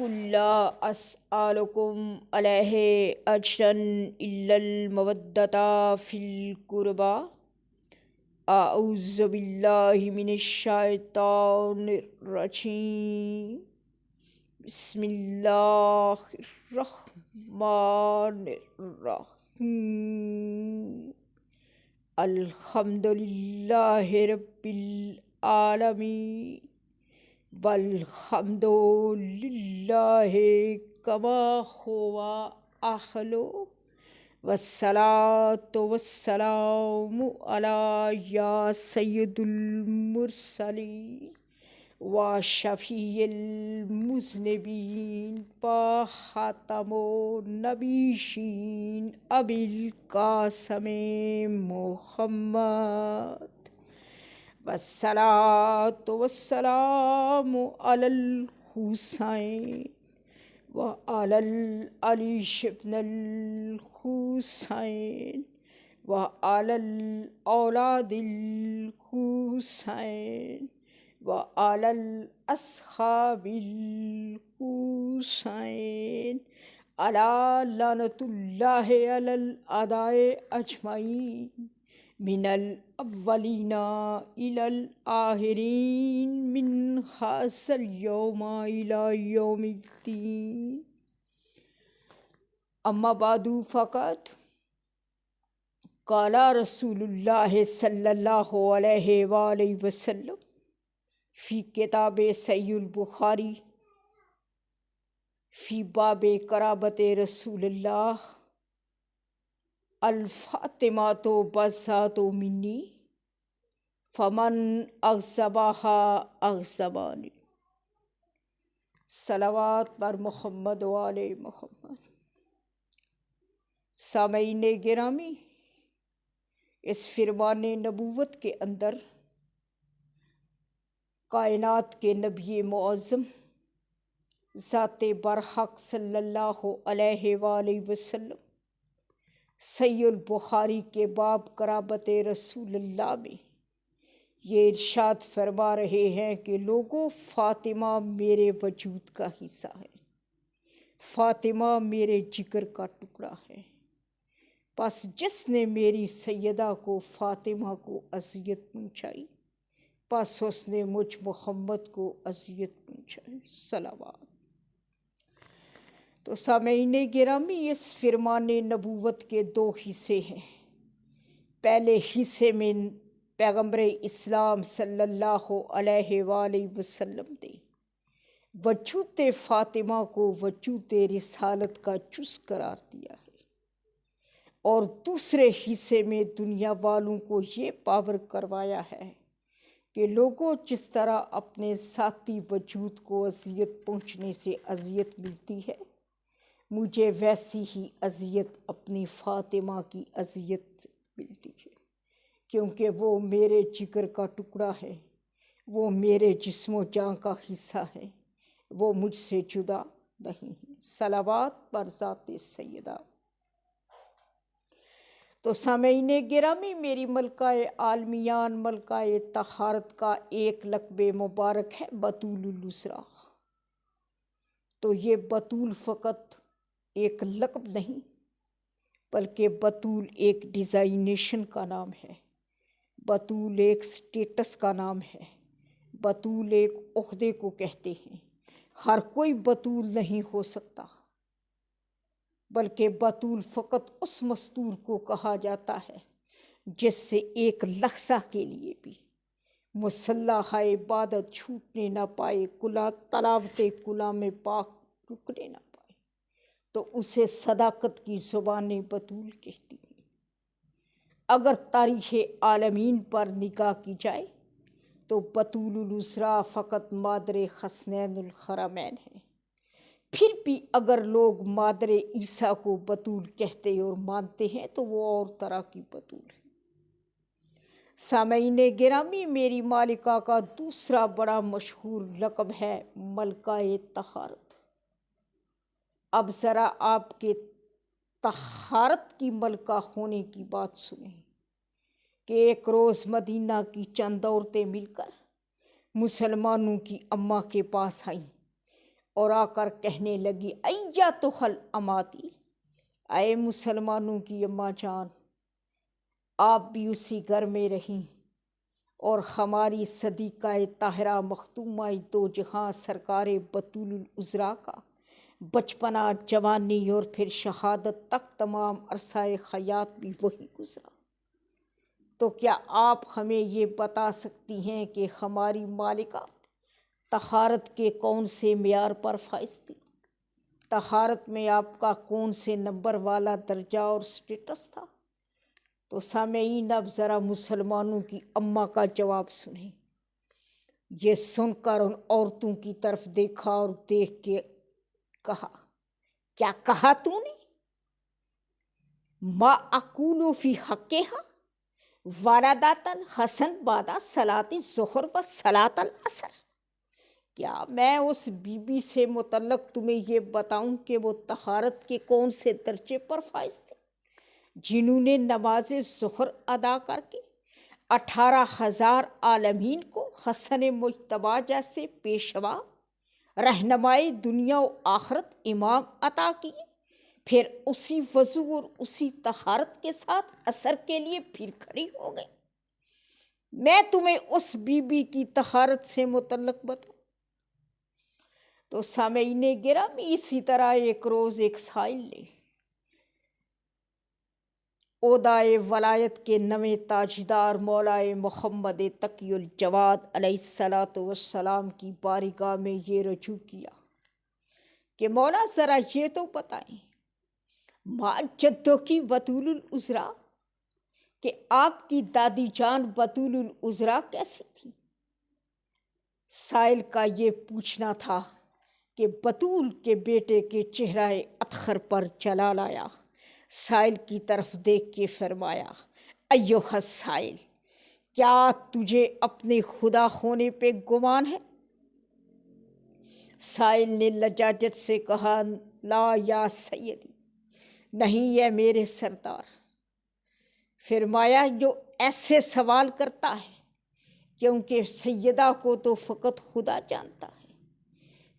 قل لا أسألكم عليه أجرا إلا المودة في القربى أعوذ بالله من الشيطان الرجيم بسم الله الرحمن الرحيم الحمد لله رب العالمين والحمد للہ کما ہوا اہلو والصلاۃ والسلام علی یا سید المرسلین و شفیع المذنبین و خاتم النبیین ابی القاسم محمد والصلاۃ والسلام علی الحسین وعلی علی ابن الحسین وعلی اولاد الحسین وعلی اصحاب الحسین علی لعنۃ اللہ علی الاعداء اجمعین من الاولین الی الآخرین من ھذا اليوم الی یوم الدین اما بعد فقط قال رسول اللہ صلی اللہ علیہ وآلہ وسلم فی کتاب صحیح البخاری فی باب قرابت رسول اللہ الفاطمات بزات منی فمن اغصبہا اغصبانی صلوات بر محمد و آل محمد۔ سامعین گرامی، اس فرمان نبوت کے اندر کائنات کے نبی معظم ذات برحق صلی اللہ علیہ وآلہ وسلم صحیح البخاری کے باب قرابت رسول اللہ میں یہ ارشاد فرما رہے ہیں کہ لوگوں، فاطمہ میرے وجود کا حصہ ہے، فاطمہ میرے جگر کا ٹکڑا ہے، بس جس نے میری سیدہ کو فاطمہ کو اذیت پہنچائی بس اس نے مجھ محمد کو اذیت پہنچائی۔ صلوات۔ تو سامعین گرامی، اس فرمان نبوت کے دو حصے ہیں۔ پہلے حصے میں پیغمبر اسلام صلی اللہ علیہ وآلہ وسلم نے وجود فاطمہ کو وجود رسالت کا جز قرار دیا ہے، اور دوسرے حصے میں دنیا والوں کو یہ پاور کروایا ہے کہ لوگوں، جس طرح اپنے ذاتی وجود کو اذیت پہنچنے سے اذیت ملتی ہے، مجھے ویسی ہی اذیت اپنی فاطمہ کی اذیت ملتی ہے، کیونکہ وہ میرے جگر کا ٹکڑا ہے، وہ میرے جسم و جان کا حصہ ہے، وہ مجھ سے جدا نہیں ہے۔ صلوات پر ذات سیدہ۔ تو سامعین گرامی، میری ملکہ عالمیان، ملکہ طہارت کا ایک لقب مبارک ہے بطول الاسرا۔ تو یہ بطول فقط ایک لقب نہیں، بلکہ بطول ایک ڈیزائنیشن کا نام ہے، بطول ایک سٹیٹس کا نام ہے، بطول ایک عہدے کو کہتے ہیں۔ ہر کوئی بطول نہیں ہو سکتا، بلکہ بطول فقط اس مستور کو کہا جاتا ہے جس سے ایک لحظہ کے لیے بھی مسلح عبادت چھوٹنے نہ پائے، تلاوت کلام پاک رکنے نہ پائے، تو اسے صداقت کی زبان بطول کہتی ہیں۔ اگر تاریخ عالمین پر نگاہ کی جائے تو بطول الاسرا فقط مادر حسنین الحرمین ہے۔ پھر بھی اگر لوگ مادر عیسیٰ کو بطول کہتے اور مانتے ہیں تو وہ اور طرح کی بطول ہے۔ سامعین گرامی، میری مالکہ کا دوسرا بڑا مشہور لقب ہے ملکہ طہارت۔ اب ذرا آپ کے طہارت کی ملکہ ہونے کی بات سنیں کہ ایک روز مدینہ کی چند عورتیں مل کر مسلمانوں کی اماں کے پاس آئیں اور آ کر کہنے لگی ایتھل اماتی، اے مسلمانوں کی اماں جان، آپ بھی اسی گھر میں رہیں اور ہماری صدیقہ طاہرہ مختومہ دو جہاں سرکار بطول العذراء کا بچپنا، جوانی اور پھر شہادت تک تمام عرصہ حیات بھی وہی گزرا، تو کیا آپ ہمیں یہ بتا سکتی ہیں کہ ہماری مالکہ طہارت کے کون سے معیار پر فائز تھی؟ طہارت میں آپ کا کون سے نمبر والا درجہ اور سٹیٹس تھا؟ تو سامعین اب ذرا مسلمانوں کی اماں کا جواب سنیں۔ یہ سن کر ان عورتوں کی طرف دیکھا اور دیکھ کے کہا، کیا کہا تو نے؟ ما اقول فی حقہا وارداتن حسن بعد صلاۃ الظہر و صلاۃ العصر، کیا میں اس بی بی سے متعلق تمہیں یہ بتاؤں کہ وہ طہارت کے کون سے درجے پر فائز تھے، جنہوں نے نماز ظہر ادا کر کے 18,000 عالمین کو حسن مجتبیٰ جیسے پیشوا، رہنمائے دنیا و آخرت امام عطا کیے، پھر اسی وضو اور اسی طہارت کے ساتھ عصر کے لیے پھر کھڑی ہو گئی؟ میں تمہیں اس بی بی کی طہارت سے متعلق بتاؤں؟ تو سامعین گرامی، اسی طرح ایک روز ایک سائل نے عہدۂ ولایت کے نویں تاجدار مولائے محمد تقی الجواد علیہ السلام کی بارگاہ میں یہ رجوع کیا کہ مولا ذرا یہ تو بتائیں ماں جدو کی بطول العذراء، کہ آپ کی دادی جان بطول العذراء کیسی تھی؟ سائل کا یہ پوچھنا تھا کہ بطول کے بیٹے کے چہرہ اطہر پر جلال آیا۔ سائل کی طرف دیکھ کے فرمایا، ایھا السائل، کیا تجھے اپنے خدا ہونے پہ گمان ہے؟ سائل نے لجاجت سے کہا، لا یا سیدی، نہیں ہے میرے سردار۔ فرمایا، جو ایسے سوال کرتا ہے کیونکہ سیدہ کو تو فقط خدا جانتا ہے۔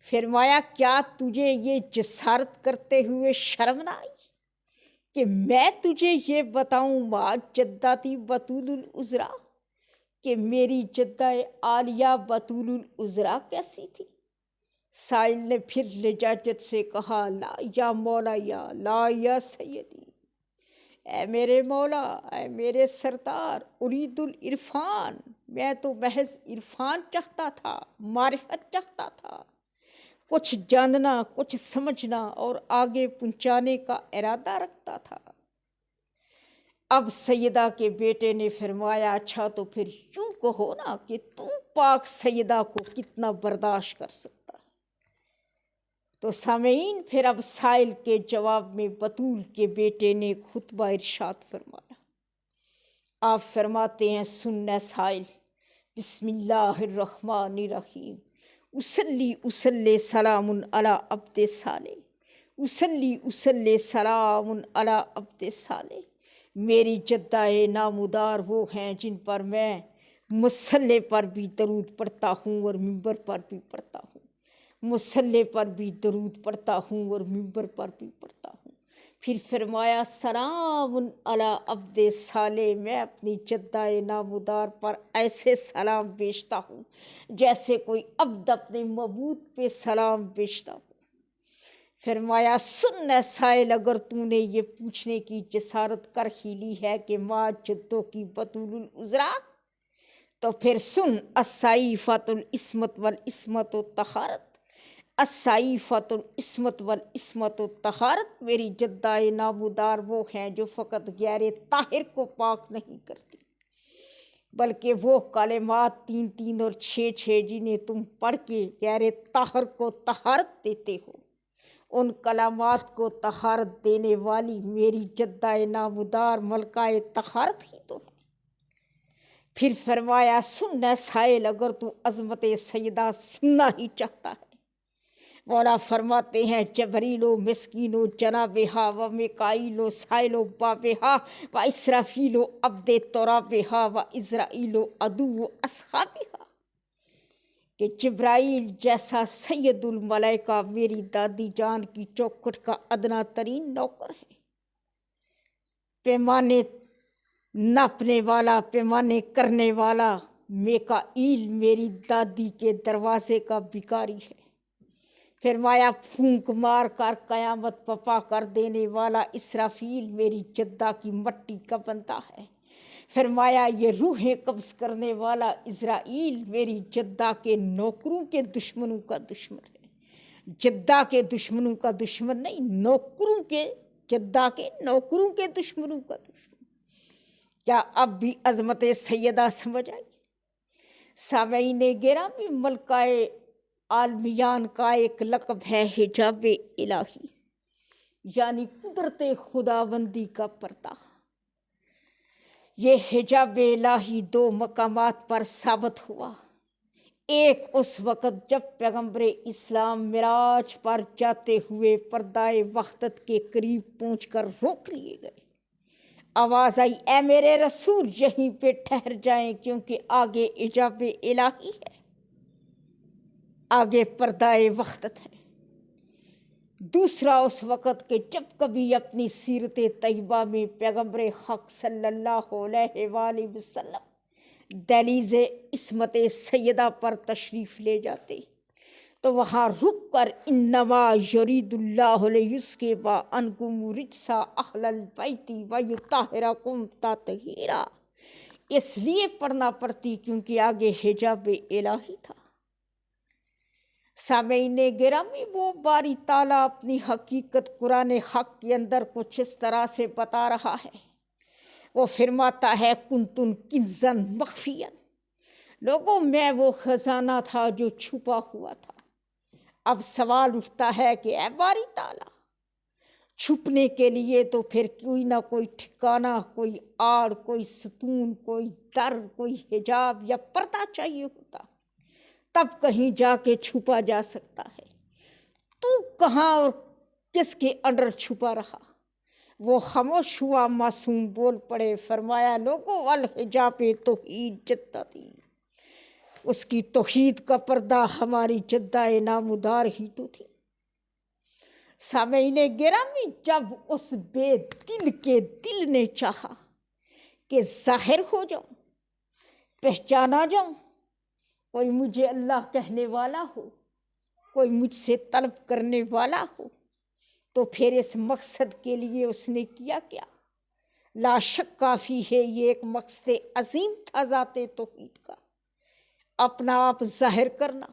فرمایا، کیا تجھے یہ جسارت کرتے ہوئے شرم نہ آئی کہ میں تجھے یہ بتاؤں ماں جداتی بطول العذراء، کہ میری جدہ عالیہ بطول العذراء کیسی تھی؟ سائل نے پھر لجاجت سے کہا، لا یا مولا، یا لا یا سیدی، اے میرے مولا، اے میرے سردار، ارید العرفان، میں تو محض عرفان چاہتا تھا، معرفت چاہتا تھا، کچھ جاننا، کچھ سمجھنا اور آگے پہنچانے کا ارادہ رکھتا تھا۔ اب سیدہ کے بیٹے نے فرمایا، اچھا تو پھر یوں کہو نا کہ تو پاک سیدہ کو کتنا برداشت کر سکتا ہے؟ تو سامعین، پھر اب سائل کے جواب میں بطول کے بیٹے نے خطبہ ارشاد فرمایا۔ آپ فرماتے ہیں، سن سائل، بسم اللہ الرحمن الرحیم، اصلی سلام علی عبد صالح، اصلی سلام علی عبد صالح۔ میری جدہ نامدار وہ ہیں جن پر میں مصلی پر بھی درود پڑھتا ہوں اور ممبر پر بھی پڑھتا ہوں، مصلی پر بھی درود پڑھتا ہوں اور ممبر پر بھی پڑھتا ہوں۔ پھر فرمایا، سلام علی عبد صالح، میں اپنی جدہ نامدار پر ایسے سلام بیچتا ہوں جیسے کوئی عبد اپنے معبود پہ سلام بیچتا ہوں۔ فرمایا، سن سائل، اگر تو نے یہ پوچھنے کی جسارت کر ہی لی ہے کہ ماں جدوں کی بطول العذراء، تو پھر سن، الصیفۃ العصمت والعصمت والطہارت، الصیفۃ العصمت والعصمت والطہارت، میری جدہ نامدار وہ ہیں جو فقط غیر طاہر کو پاک نہیں کرتی، بلکہ وہ کلمات 3 اور 6 جنہیں تم پڑھ کے غیر طاہر کو طہارت دیتے ہو، ان کلمات کو طہارت دینے والی میری جدہ نامدار ملکہ طہارت ہی تو ہے۔ پھر فرمایا، سن سائل، اگر تو عظمت سیدہ سننا ہی چاہتا ہے، مولا فرماتے ہیں، جبریل و مسکین و جنابہا و میکائیل و سائل و بابہا و اسرافیل و عبد ترابہا و اسرائیل و عدو و اصحابہا، کہ جبرائیل جیسا سید الملائکہ میری دادی جان کی چوکھٹ کا ادنا ترین نوکر ہے، پیمانے ناپنے والا، پیمانے کرنے والا میکائیل میری دادی کے دروازے کا بھکاری ہے۔ فرمایا پھونک مار کر قیامت پپا کر دینے والا اسرافیل میری جدہ کی مٹی کا بندہ ہے۔ فرمایا یہ روحیں قبض کرنے والا عزرائیل میری جدہ کے نوکروں کے دشمنوں کا دشمن ہے۔ جدہ کے دشمنوں کا دشمن نہیں، نوکروں کے، جدہ کے نوکروں کے دشمنوں کا دشمن۔ کیا اب بھی عظمت سیدہ سمجھ آئی؟ سامعین گرامی، ملکہ عالمیان کا ایک لقب ہے حجاب الہی، یعنی قدرت خداوندی کا پردہ۔ یہ حجاب الہی دو مقامات پر ثابت ہوا۔ ایک اس وقت جب پیغمبر اسلام معراج پر جاتے ہوئے پردہ وحدت کے قریب پہنچ کر روک لیے گئے۔ آواز آئی، اے میرے رسول یہیں پہ ٹھہر جائیں کیونکہ آگے حجاب الہی ہے، آگے پردہ وحدت ہے۔ دوسرا اس وقت کہ جب کبھی اپنی سیرت طیبہ میں پیغمبر حق صلی اللہ علیہ وآلہ وسلم دہلیز عصمت سیدہ پر تشریف لے جاتے تو وہاں رک کر انما یرید اللہ لیذہب عنکم الرجس اہل البیت ویطہرکم تطہیرا، اس لیے پڑھنا پڑتی کیونکہ آگے حجاب الہی تھا۔ سامعین گرامی، وہ باری تعالیٰ اپنی حقیقت قرآن حق کے اندر کچھ اس طرح سے بتا رہا ہے۔ وہ فرماتا ہے کنتم کنزا مخفیا، لوگوں میں وہ خزانہ تھا جو چھپا ہوا تھا۔ اب سوال اٹھتا ہے کہ اے باری تعالیٰ، چھپنے کے لیے تو پھر کوئی نہ کوئی ٹھکانہ، کوئی آڑ، کوئی ستون، کوئی در، کوئی حجاب یا پردہ چاہیے ہوتا، تب کہیں جا کے چھپا جا سکتا ہے۔ تو کہاں اور کس کے انڈر چھپا رہا؟ وہ خاموش ہوا، معصوم بول پڑے، فرمایا لوگوں الحجاب توحید جدتی، اس کی توحید کا پردہ ہماری جدہ نامدار ہی تو تھی۔ سامعین گرامی، جب اس بے دل کے دل نے چاہا کہ ظاہر ہو جاؤں، پہچانا جاؤں، کوئی مجھے اللہ کہنے والا ہو، کوئی مجھ سے طلب کرنے والا ہو، تو پھر اس مقصد کے لیے اس نے کیا کیا؟ لا شک کافی ہے یہ ایک مقصد عظیم تھا ذات توحید کا، اپنا آپ ظاہر کرنا،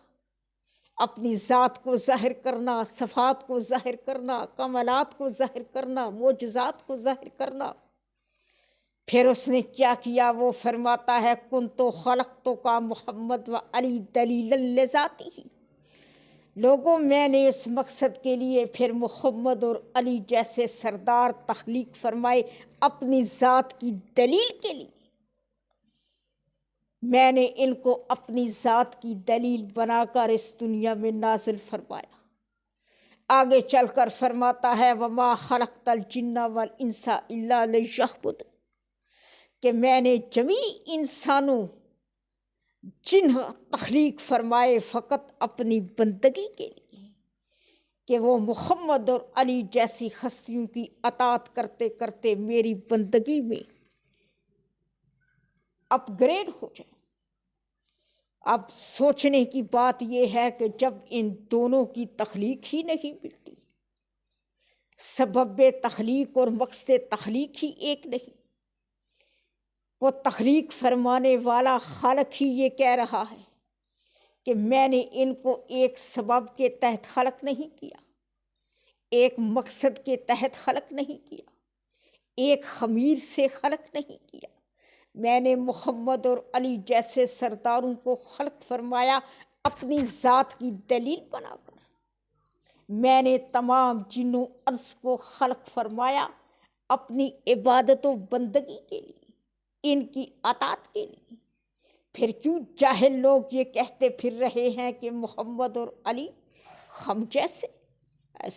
اپنی ذات کو ظاہر کرنا، صفات کو ظاہر کرنا، کمالات کو ظاہر کرنا، معجزات کو ظاہر کرنا۔ پھر اس نے کیا کیا؟ وہ فرماتا ہے کنت خلقتک محمد و علی دلیلا لذاتی، لوگوں میں نے اس مقصد کے لیے پھر محمد اور علی جیسے سردار تخلیق فرمائے اپنی ذات کی دلیل کے لیے۔ میں نے ان کو اپنی ذات کی دلیل بنا کر اس دنیا میں نازل فرمایا۔ آگے چل کر فرماتا ہے وما خلقت الجن والانس الا لیعبدون، کہ میں نے جمیع انسانوں جن تخلیق فرمائے فقط اپنی بندگی کے لیے، کہ وہ محمد اور علی جیسی ہستیوں کی اطاعت کرتے کرتے میری بندگی میں اپ گریڈ ہو جائیں۔ اب سوچنے کی بات یہ ہے کہ جب ان دونوں کی تخلیق ہی نہیں ملتی، سبب تخلیق اور مقصد تخلیق ہی ایک نہیں، وہ تخلیق فرمانے والا خالق ہی یہ کہہ رہا ہے کہ میں نے ان کو ایک سبب کے تحت خلق نہیں کیا، ایک مقصد کے تحت خلق نہیں کیا، ایک خمیر سے خلق نہیں کیا، میں نے محمد اور علی جیسے سرداروں کو خلق فرمایا اپنی ذات کی دلیل بنا کر۔ میں نے تمام جن و انس کو خلق فرمایا اپنی عبادت و بندگی کے لیے، ان کی اطاعت کے لیے۔ پھر کیوں جاہل لوگ یہ کہتے پھر رہے ہیں کہ محمد اور علی ہم جیسے؟